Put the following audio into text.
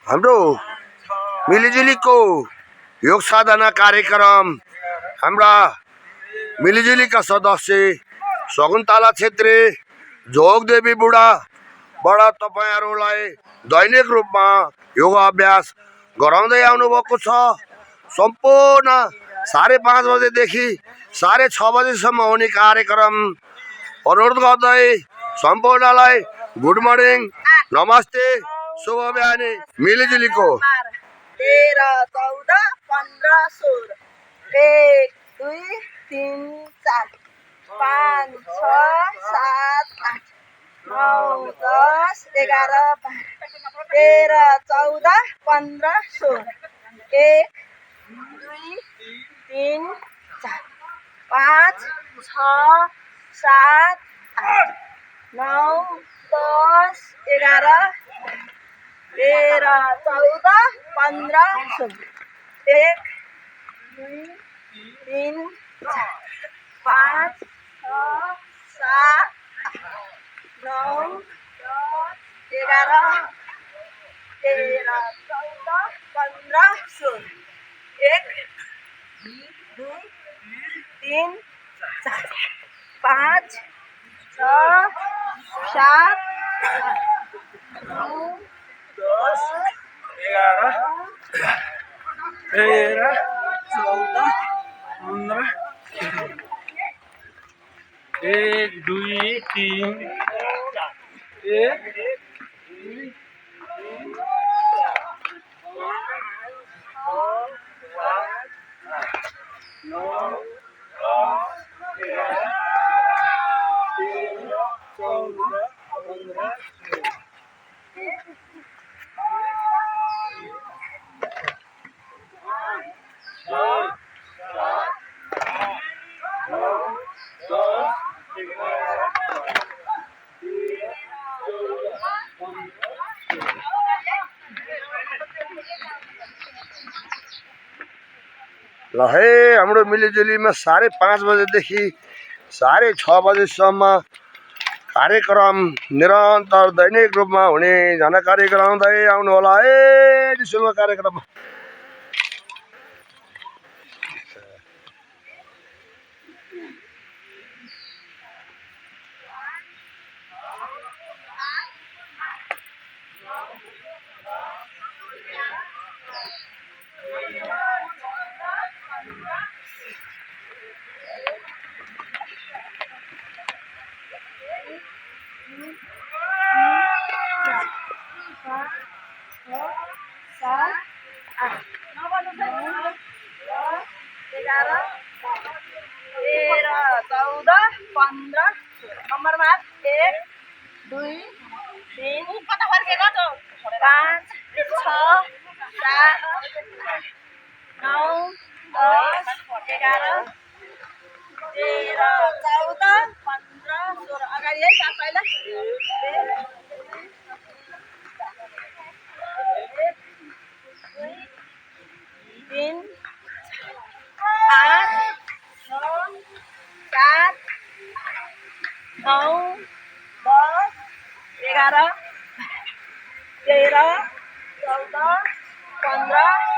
हाम्रो मिलिजुलीको योग साधना कार्यक्रम हाम्रा मिलिजुलीका सदस्य शकुन्तला छेत्री, जोगदेवी बुढा बडा तपाईहरुलाई दैनिक रूपमा योग अभ्यास गराउँदै आउनुभएको छ। सम्पूर्ण 5:30 बजेदेखि 6:30 बजेसम्म हुने कार्यक्रम अनुरोध गर्दै सम्पूर्णलाई गुड मर्निङ, नमस्ते, शुभ बिहानी। मिलिजुलीको 13, 14, 15, 16 1 2 3 4 5 6 7 8 9 10 11 12 13 14 15 16 1 2 3 4 5 6 7 8 9 10 11 13 14 15 16 1 2 3 4 5 6 7 9 10 11 13 14 15 16 1 2 3 4 5 6 7 9 10 11 13 14 15 1 2 3 1 ल है, हाम्रो मिलिजुलीमा 5:30 बजेदेखि 6:30 बजेसम्म कार्यक्रम निरन्तर दैनिक रूपमा हुने जानकारी गराउँदै आउनु होला है। निशुल्क कार्यक्रम नम्बर 1 2 3 कता फर्केको त 5 6 7 9 10 11 13 14 15 16 अगाडि है सात पहिला 3 5 6 7 9 10 11 13 14 15